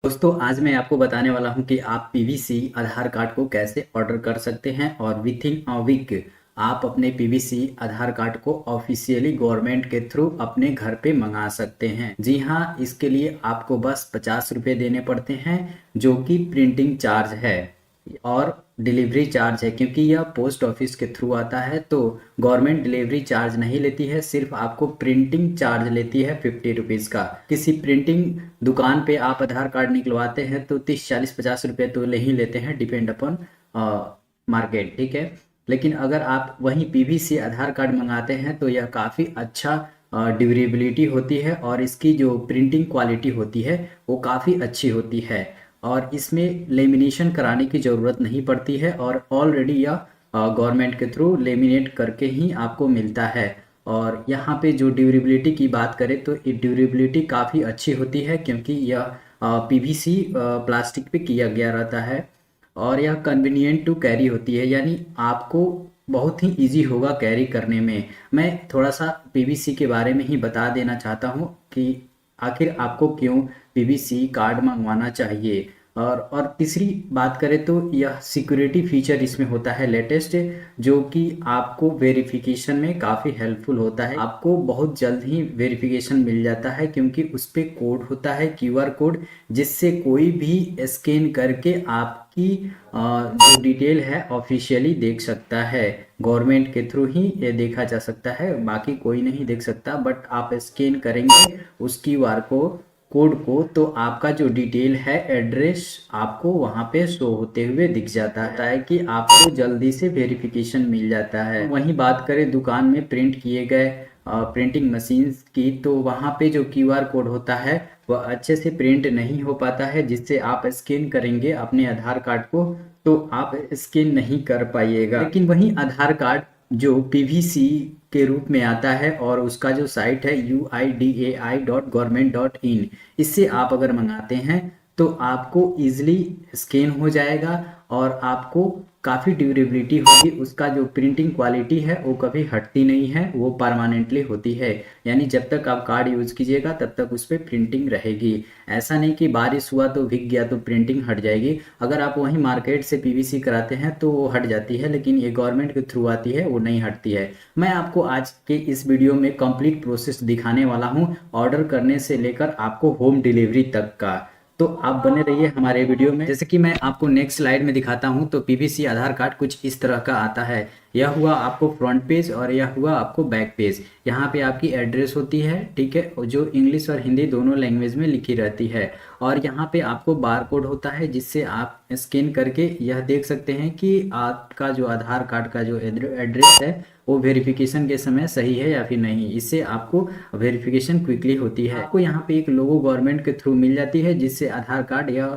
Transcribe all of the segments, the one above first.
दोस्तों आज मैं आपको बताने वाला हूं कि आप पीवीसी आधार कार्ड को कैसे ऑर्डर कर सकते हैं और विथ इन अ वीक आप अपने पीवीसी आधार कार्ड को ऑफिशियली गवर्नमेंट के थ्रू अपने घर पे मंगा सकते हैं। जी हां, इसके लिए आपको बस 50 रुपये देने पड़ते हैं जो कि प्रिंटिंग चार्ज है और डिलीवरी चार्ज है, क्योंकि यह पोस्ट ऑफिस के थ्रू आता है तो गवर्नमेंट डिलीवरी चार्ज नहीं लेती है, सिर्फ आपको प्रिंटिंग चार्ज लेती है 50 रुपीज़ का। किसी प्रिंटिंग दुकान पे आप आधार कार्ड निकलवाते हैं तो 30 40 50 रुपये तो ले ही लेते हैं, डिपेंड अपॉन मार्केट, ठीक है। लेकिन अगर आप वहीं पीवीसी आधार कार्ड मंगाते हैं तो यह काफ़ी अच्छा ड्यूरेबिलिटी होती है और इसकी जो प्रिंटिंग क्वालिटी होती है वो काफ़ी अच्छी होती है और इसमें लेमिनेशन कराने की ज़रूरत नहीं पड़ती है और ऑलरेडी यह गवर्नमेंट के थ्रू लेमिनेट करके ही आपको मिलता है। और यहाँ पे जो ड्यूरेबिलिटी की बात करें तो ये ड्यूरेबिलिटी काफ़ी अच्छी होती है, क्योंकि यह पीवीसी प्लास्टिक पे किया गया रहता है और यह कन्वीनियंट टू कैरी होती है, यानी आपको बहुत ही इजी होगा कैरी करने में। मैं थोड़ा सा पीवीसी के बारे में ही बता देना चाहता हूँ कि आखिर आपको क्यों पीवीसी कार्ड मंगवाना चाहिए। और तीसरी बात करें तो यह सिक्योरिटी फीचर इसमें होता है लेटेस्ट, जो कि आपको वेरिफिकेशन में काफ़ी हेल्पफुल होता है। आपको बहुत जल्द ही वेरिफिकेशन मिल जाता है क्योंकि उस पर कोड होता है, क्यूआर कोड, जिससे कोई भी स्कैन करके आपकी जो डिटेल है ऑफिशियली देख सकता है। गवर्नमेंट के थ्रू ही ये देखा जा सकता है, बाकी कोई नहीं देख सकता। बट आप स्कैन करेंगे उस क्यूआर को कोड को तो आपका जो डिटेल है, एड्रेस, आपको वहाँ पे शो होते हुए दिख जाता है कि आपको जल्दी से वेरिफिकेशन मिल जाता है। वहीं बात करें दुकान में प्रिंट किए गए प्रिंटिंग मशीन्स की, तो वहाँ पे जो क्यूआर कोड होता है वह अच्छे से प्रिंट नहीं हो पाता है, जिससे आप स्कैन करेंगे अपने आधार कार्ड को तो आप स्कैन नहीं कर पाइएगा। लेकिन वहीं आधार कार्ड जो पीवीसी के रूप में आता है और उसका जो साइट है uidai.government.in, इससे आप अगर मंगाते हैं तो आपको इजीली स्कैन हो जाएगा और आपको काफ़ी ड्यूरेबिलिटी होगी। उसका जो प्रिंटिंग क्वालिटी है वो कभी हटती नहीं है, वो परमानेंटली होती है, यानी जब तक आप कार्ड यूज़ कीजिएगा तब तक उस पर प्रिंटिंग रहेगी। ऐसा नहीं कि बारिश हुआ तो भीग गया तो प्रिंटिंग हट जाएगी। अगर आप वहीं मार्केट से पीवीसी कराते हैं तो वो हट जाती है, लेकिन ये गवर्नमेंट के थ्रू आती है, वो नहीं हटती है। मैं आपको आज के इस वीडियो में कंप्लीट प्रोसेस दिखाने वाला हूँ, ऑर्डर करने से लेकर आपको होम डिलीवरी तक का। तो आप बने रहिए हमारे वीडियो में। जैसे कि मैं आपको नेक्स्ट स्लाइड में दिखाता हूं तो पीवीसी आधार कार्ड कुछ इस तरह का आता है। यह हुआ आपको फ्रंट पेज और यह हुआ आपको बैक पेज। यहाँ पे आपकी एड्रेस होती है, ठीक है, और जो इंग्लिश और हिंदी दोनों लैंग्वेज में लिखी रहती है। और यहाँ पे आपको बार कोड होता है, जिससे आप स्कैन करके यह देख सकते हैं कि आपका जो आधार कार्ड का जो एड्रेस है वो वेरिफिकेशन के समय सही है या फिर नहीं। इससे आपको वेरिफिकेशन क्विकली होती है। आपको यहाँ पे एक लोगो गवर्नमेंट के थ्रू मिल जाती है, जिससे आधार कार्ड यह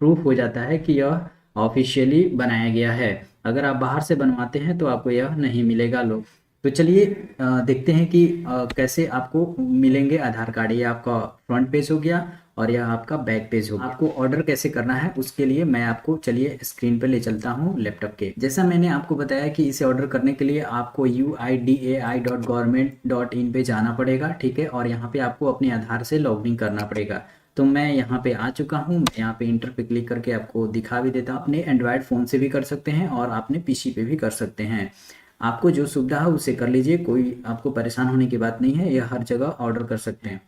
प्रूफ हो जाता है कि यह ऑफिशियली बनाया गया है। अगर आप बाहर से बनवाते हैं तो आपको यह नहीं मिलेगा। लोग तो चलिए देखते हैं कि कैसे आपको मिलेंगे आधार कार्ड। ये आपका फ्रंट पेज हो गया और यह आपका बैक पेज हो गया। आपको ऑर्डर कैसे करना है उसके लिए मैं आपको चलिए स्क्रीन पे ले चलता हूँ लैपटॉप के। जैसा मैंने आपको बताया कि इसे ऑर्डर करने के लिए आपको uidai.government.in पे जाना पड़ेगा, ठीक है, और यहाँ पे आपको अपने आधार से लॉगिन करना पड़ेगा। तो मैं यहाँ पे आ चुका हूँ। मैं यहाँ पे इंटर पे क्लिक करके आपको दिखा भी देता हूँ। अपने एंड्रॉयड फ़ोन से भी कर सकते हैं और अपने पीसी पे भी कर सकते हैं। आपको जो सुविधा है उसे कर लीजिए, कोई आपको परेशान होने की बात नहीं है, यह हर जगह ऑर्डर कर सकते हैं।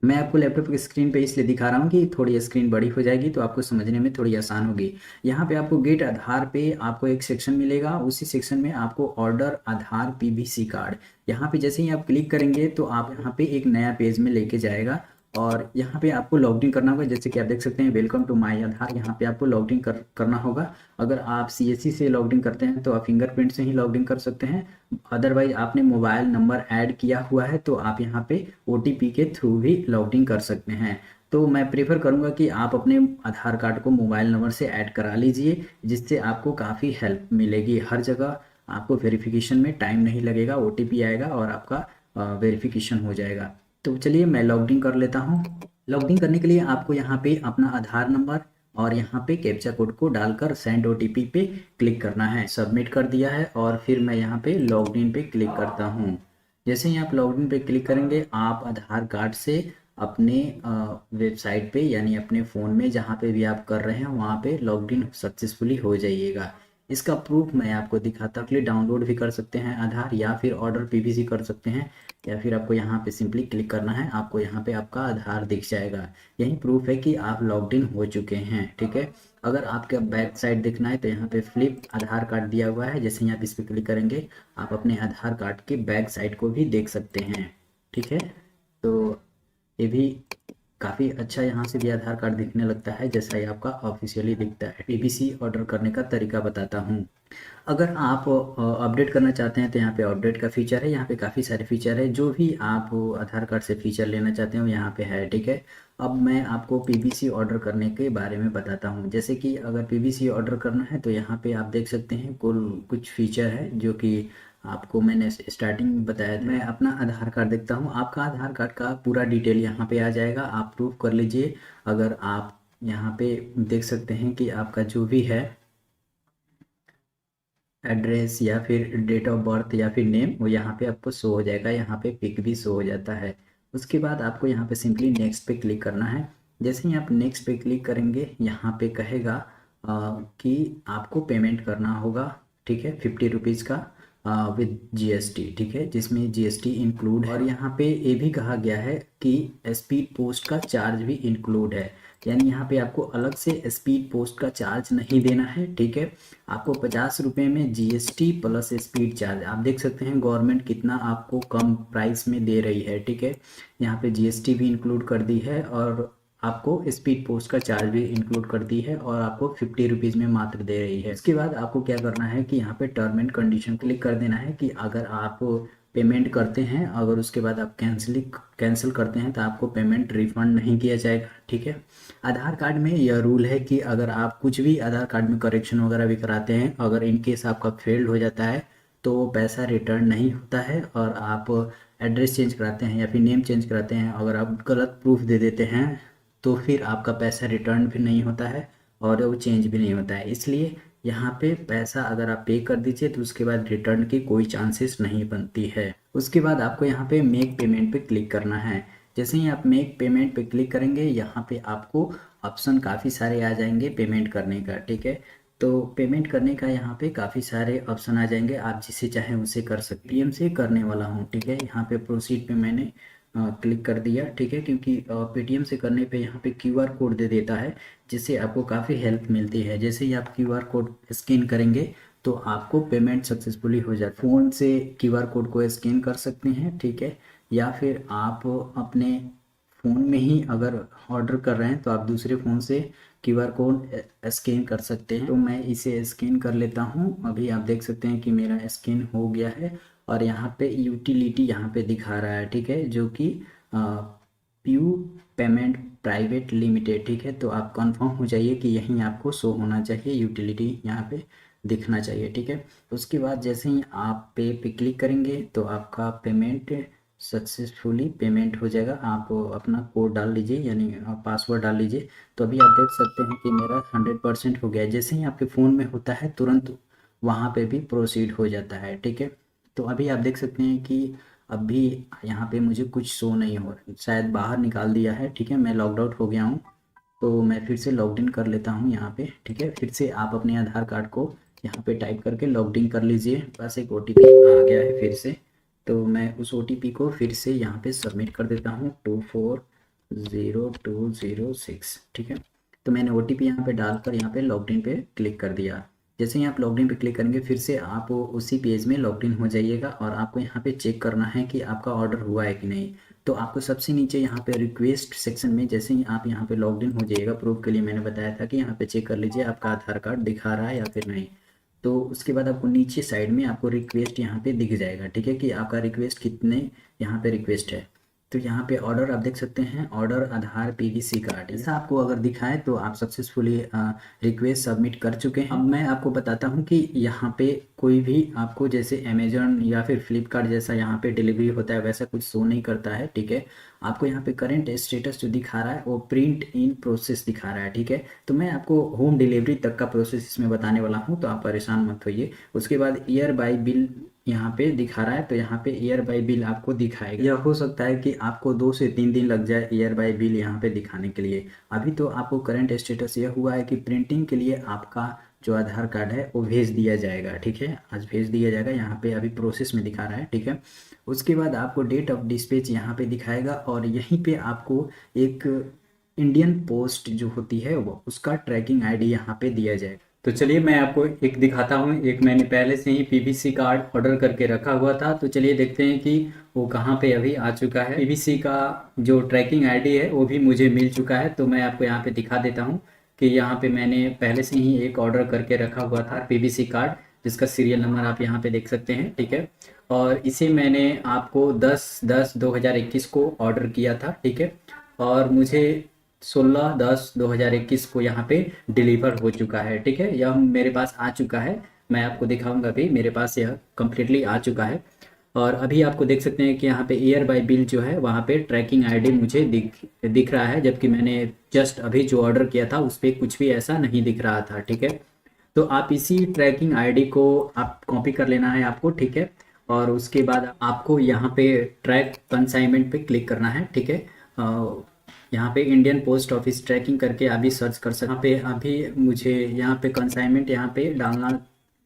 मैं आपको लैपटॉप की स्क्रीन पे इसलिए दिखा रहा हूँ कि थोड़ी स्क्रीन बड़ी हो जाएगी तो आपको समझने में थोड़ी आसान होगी। यहाँ पे आपको गेट आधार पे आपको एक सेक्शन मिलेगा, उसी सेक्शन में आपको ऑर्डर आधार पीवीसी कार्ड, यहाँ पे जैसे ही आप क्लिक करेंगे तो आप यहाँ पे एक नया पेज में लेके जाएगा और यहाँ पे आपको लॉगिन करना होगा। जैसे कि आप देख सकते हैं वेलकम टू माय आधार, यहाँ पे आपको लॉगिन करना होगा। अगर आप सीएससी से लॉगिन करते हैं तो आप फिंगरप्रिंट से ही लॉगिन कर सकते हैं। अदरवाइज आपने मोबाइल नंबर ऐड किया हुआ है तो आप यहाँ पे ओटीपी के थ्रू भी लॉगिन कर सकते हैं। तो मैं प्रेफर करूँगा कि आप अपने आधार कार्ड को मोबाइल नंबर से ऐड करा लीजिए, जिससे आपको काफ़ी हेल्प मिलेगी। हर जगह आपको वेरिफिकेशन में टाइम नहीं लगेगा, ओटीपी आएगा और आपका वेरिफिकेशन हो जाएगा। तो चलिए मैं लॉगिन कर लेता हूँ। लॉगिन करने के लिए आपको यहाँ पे अपना आधार नंबर और यहाँ पे कैप्चा कोड को डालकर सेंड ओटीपी पे क्लिक करना है। सबमिट कर दिया है और फिर मैं यहाँ पे लॉगिन पे क्लिक करता हूँ। जैसे ही आप लॉगिन पे क्लिक करेंगे आप आधार कार्ड से अपने वेबसाइट पे यानी अपने फ़ोन में जहाँ पे भी आप कर रहे हैं वहाँ पे लॉगिन सक्सेसफुली हो जाइएगा। इसका प्रूफ मैं आपको दिखाता हूँ। डाउनलोड भी कर सकते हैं आधार, या फिर ऑर्डर पीवीसी कर सकते हैं, या फिर आपको यहाँ पे सिंपली क्लिक करना है, आपको यहाँ पे आपका आधार दिख जाएगा। यही प्रूफ है कि आप लॉग्ड इन हो चुके हैं, ठीक है। अगर आपका बैक साइड देखना है तो यहाँ पे फ्लिप आधार कार्ड दिया हुआ है, जैसे ही आप इस पर क्लिक करेंगे आप अपने आधार कार्ड के बैक साइड को भी देख सकते हैं, ठीक है। तो ये भी काफ़ी अच्छा यहाँ से भी आधार कार्ड दिखने लगता है जैसा ही आपका ऑफिशियली दिखता है। पीवीसी ऑर्डर करने का तरीका बताता हूँ। अगर आप अपडेट करना चाहते हैं तो यहाँ पे अपडेट का फीचर है, यहाँ पे काफ़ी सारे फीचर है। जो भी आप आधार कार्ड से फीचर लेना चाहते हो यहाँ पे है, ठीक है। अब मैं आपको पीवीसी ऑर्डर करने के बारे में बताता हूँ। जैसे कि अगर पीवीसी ऑर्डर करना है तो यहाँ पे आप देख सकते हैं कुल कुछ फीचर है जो कि आपको मैंने स्टार्टिंग में बताया था। मैं अपना आधार कार्ड देखता हूँ, आपका आधार कार्ड का पूरा डिटेल यहाँ पे आ जाएगा, आप प्रूफ कर लीजिए। अगर आप यहाँ पे देख सकते हैं कि आपका जो भी है एड्रेस या फिर डेट ऑफ बर्थ या फिर नेम, वो यहाँ पे आपको शो हो जाएगा। यहाँ पे पिक भी शो हो जाता है। उसके बाद आपको यहाँ पे सिंपली नेक्स्ट पे क्लिक करना है। जैसे ही आप नेक्स्ट पे क्लिक करेंगे यहाँ पे कहेगा कि आपको पेमेंट करना होगा, ठीक है, 50 रुपीज़ का विद जीएसटी, ठीक है, जिसमें जीएसटी इंक्लूड है। और यहाँ पे ये भी कहा गया है कि स्पीड पोस्ट का चार्ज भी इंक्लूड है, यानी यहाँ पे आपको अलग से स्पीड पोस्ट का चार्ज नहीं देना है, ठीक है। आपको 50 रुपये में जीएसटी प्लस स्पीड चार्ज, आप देख सकते हैं गवर्नमेंट कितना आपको कम प्राइस में दे रही है, ठीक है। यहाँ पे जीएसटी भी इंक्लूड कर दी है और आपको स्पीड पोस्ट का चार्ज भी इंक्लूड कर दी है, और आपको 50 रुपीज़ में मात्र दे रही है। इसके बाद आपको क्या करना है कि यहाँ पे टर्म एंड कंडीशन क्लिक कर देना है कि अगर आप पेमेंट करते हैं, अगर उसके बाद आप कैंसिल करते हैं तो आपको पेमेंट रिफंड नहीं किया जाएगा, ठीक है। आधार कार्ड में यह रूल है कि अगर आप कुछ भी आधार कार्ड में करेक्शन वगैरह भी कराते हैं, अगर इन केस आपका फेल्ड हो जाता है तो वो पैसा रिटर्न नहीं होता है। और आप एड्रेस चेंज कराते हैं या फिर नेम चेंज कराते हैं, अगर आप गलत प्रूफ दे देते हैं तो फिर आपका पैसा रिटर्न भी नहीं होता है और वो चेंज भी नहीं होता है। इसलिए यहाँ पे पैसा अगर आप पे कर दीजिए तो उसके बाद रिटर्न की कोई चांसेस नहीं बनती है। उसके बाद आपको यहाँ पे मेक पेमेंट पे क्लिक करना है। जैसे ही आप मेक पेमेंट पे क्लिक करेंगे यहाँ पे आपको ऑप्शन काफ़ी सारे आ जाएंगे पेमेंट करने का, ठीक है। तो पेमेंट करने का यहाँ पे काफ़ी सारे ऑप्शन आ जाएंगे, आप जिसे चाहें उसे कर सकते हैं। पेटीएम से करने वाला हूँ, ठीक है। यहाँ पे प्रोसीड पे मैंने क्लिक कर दिया, ठीक है, क्योंकि पेटीएम से करने पे यहाँ पे क्यूआर कोड दे देता है जिससे आपको काफ़ी हेल्प मिलती है। जैसे ही आप क्यूआर कोड स्कैन करेंगे तो आपको पेमेंट सक्सेसफुली हो जाए। फ़ोन से क्यूआर कोड को स्कैन कर सकते हैं, ठीक है, या फिर आप अपने फ़ोन में ही अगर ऑर्डर कर रहे हैं तो आप दूसरे फ़ोन से क्यूआर कोड स्कैन कर सकते हैं। तो मैं इसे स्कैन कर लेता हूँ। अभी आप देख सकते हैं कि मेरा स्कैन हो गया है और यहाँ पे यूटिलिटी यहाँ पे दिखा रहा है, ठीक है, जो कि प्यू पेमेंट प्राइवेट लिमिटेड, ठीक है। तो आप कंफर्म हो जाइए कि यहीं आपको शो होना चाहिए, यूटिलिटी यहाँ पे दिखना चाहिए, ठीक है। उसके बाद जैसे ही आप पे क्लिक करेंगे तो आपका पेमेंट सक्सेसफुली पेमेंट हो जाएगा। आप अपना कोड डाल लीजिए यानी पासवर्ड डाल लीजिए। तो अभी आप देख सकते हैं कि मेरा 100% हो गया है। जैसे ही आपके फ़ोन में होता है तुरंत वहाँ पे भी प्रोसीड हो जाता है, ठीक है। तो अभी आप देख सकते हैं कि अभी यहाँ पे मुझे कुछ शो नहीं हो रहा, शायद बाहर निकाल दिया है, ठीक है। मैं लॉगड आउट हो गया हूँ, तो मैं फिर से लॉग्ड इन कर लेता हूँ यहाँ पे, ठीक है। फिर से आप अपने आधार कार्ड को यहाँ पे टाइप करके लॉग्ड इन कर लीजिए। बस एक ओटीपी आ गया है फिर से, तो मैं उस ओटीपी को फिर से यहाँ पे सबमिट कर देता हूँ 240206, ठीक है। तो मैंने ओटीपी यहाँ पे डालकर यहाँ पे लॉग्ड इन पे क्लिक कर दिया। जैसे ही आप लॉग्ड इन पे क्लिक करेंगे फिर से आप उसी पेज में लॉग्ड इन हो जाइएगा और आपको यहाँ पे चेक करना है कि आपका ऑर्डर हुआ है कि नहीं। तो आपको सबसे नीचे यहाँ पे रिक्वेस्ट सेक्शन में जैसे ही आप यहाँ पे लॉग्ड इन हो जाइएगा, प्रूफ के लिए मैंने बताया था कि यहाँ पे चेक कर लीजिए आपका आधार कार्ड दिखा रहा है या फिर नहीं। तो उसके बाद आपको नीचे साइड में आपको रिक्वेस्ट यहाँ पे दिख जाएगा, ठीक है, कि आपका रिक्वेस्ट कितने यहाँ पे रिक्वेस्ट है। तो यहाँ पे ऑर्डर आप देख सकते हैं, ऑर्डर आधार पीवीसी कार्ड, ऐसा आपको अगर दिखाए तो आप सक्सेसफुली रिक्वेस्ट सबमिट कर चुके हैं। अब मैं आपको बताता हूँ कि यहाँ पे कोई भी आपको जैसे अमेजोन या फिर फ्लिपकार्ट जैसा यहाँ पे डिलीवरी होता है वैसा कुछ शो नहीं करता है, ठीक है। आपको यहाँ पे करंट स्टेटस जो दिखा रहा है वो प्रिंट इन प्रोसेस दिखा रहा है, ठीक है। तो मैं आपको होम डिलीवरी तक का प्रोसेस इसमें बताने वाला हूँ, तो आप परेशान मत होइए। उसके बाद ईयर बाय बिल यहाँ पे दिखा रहा है, तो यहाँ पे ईयर बाय बिल आपको दिखाएगा। यह हो सकता है कि आपको 2 से 3 दिन लग जाए ईयर बाय बिल यहाँ पे दिखाने के लिए। अभी तो आपको करंट स्टेटस यह हुआ है कि प्रिंटिंग के लिए आपका जो आधार कार्ड है वो भेज दिया जाएगा, ठीक है। आज भेज दिया जाएगा, यहाँ पे अभी प्रोसेस में दिखा रहा है, ठीक है। उसके बाद आपको डेट ऑफ डिस्पैच यहाँ पे दिखाएगा और यहीं पे आपको एक इंडियन पोस्ट जो होती है वो उसका ट्रैकिंग आईडी यहाँ पे दिया जाएगा। तो चलिए मैं आपको एक दिखाता हूँ। एक मैंने पहले से ही पीवीसी कार्ड ऑर्डर करके रखा हुआ था, तो चलिए देखते हैं कि वो कहाँ पे अभी आ चुका है। पीवीसी का जो ट्रैकिंग आईडी है वो भी मुझे मिल चुका है, तो मैं आपको यहाँ पे दिखा देता हूँ कि यहाँ पे मैंने पहले से ही एक ऑर्डर करके रखा हुआ था पीवीसी कार्ड, जिसका सीरियल नंबर आप यहाँ पे देख सकते हैं, ठीक है। और इसे मैंने आपको 10/10/2021 को ऑर्डर किया था, ठीक है। और मुझे 16/10/2021 को यहाँ पे डिलीवर हो चुका है, ठीक है। यह मेरे पास आ चुका है, मैं आपको दिखाऊंगा अभी। मेरे पास यह कम्प्लीटली आ चुका है और अभी आपको देख सकते हैं कि यहाँ पे ईयर बाय बिल जो है वहाँ पे ट्रैकिंग आईडी मुझे दिख रहा है, जबकि मैंने जस्ट अभी जो ऑर्डर किया था उस पर कुछ भी ऐसा नहीं दिख रहा था, ठीक है। तो आप इसी ट्रैकिंग आईडी को आप कॉपी कर लेना है आपको, ठीक है। और उसके बाद आपको यहाँ पे ट्रैक कंसाइनमेंट पे क्लिक करना है, ठीक है। यहाँ पे इंडियन पोस्ट ऑफिस ट्रैकिंग करके आप भी सर्च कर सकते हैं। यहाँ पे अभी मुझे यहाँ पे कंसाइनमेंट यहाँ पे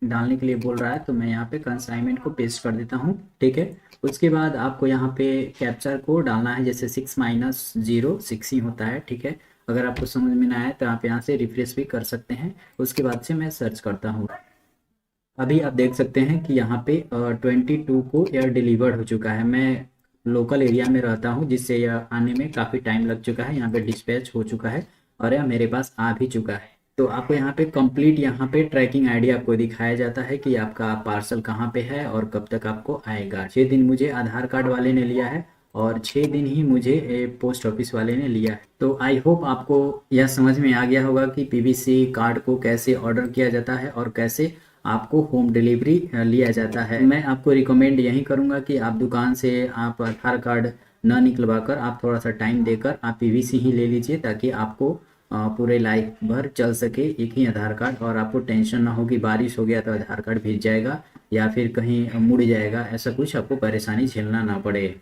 डालने के लिए बोल रहा है, तो मैं यहाँ पे कंसाइनमेंट को पेस्ट कर देता हूँ, ठीक है। उसके बाद आपको यहाँ पे कैप्चर कोड डालना है, जैसे 6-0 6 ही होता है, ठीक है। अगर आपको समझ में ना आए तो आप यहाँ से रिफ्रेश भी कर सकते हैं। उसके बाद से मैं सर्च करता हूँ। अभी आप देख सकते हैं कि यहाँ पे 22 को एयर डिलीवर्ड हो चुका है। मैं लोकल एरिया में रहता हूँ, जिससे यह आने में काफ़ी टाइम लग चुका है। यहाँ पे डिस्पैच हो चुका है और यह मेरे पास आ भी चुका है। तो आपको यहाँ पे कंप्लीट यहाँ पे ट्रैकिंग आईडी आपको दिखाया जाता है कि आपका पार्सल कहाँ पे है और कब तक आपको आएगा। 6 दिन मुझे आधार कार्ड वाले ने लिया है और 6 दिन ही मुझे पोस्ट ऑफिस वाले ने लिया है। तो आई होप आपको यह समझ में आ गया होगा कि पीवीसी कार्ड को कैसे ऑर्डर किया जाता है और कैसे आपको होम डिलीवरी लिया जाता है। मैं आपको रिकमेंड यही करूंगा कि आप दुकान से आप आधार कार्ड न निकलवा कर आप थोड़ा सा टाइम देकर आप पीवीसी ही ले लीजिए, ताकि आपको पूरे लाइफ भर चल सके एक ही आधार कार्ड, और आपको टेंशन ना हो कि बारिश हो गया तो आधार कार्ड भीग जाएगा या फिर कहीं मुड़ जाएगा, ऐसा कुछ आपको परेशानी झेलना ना पड़े।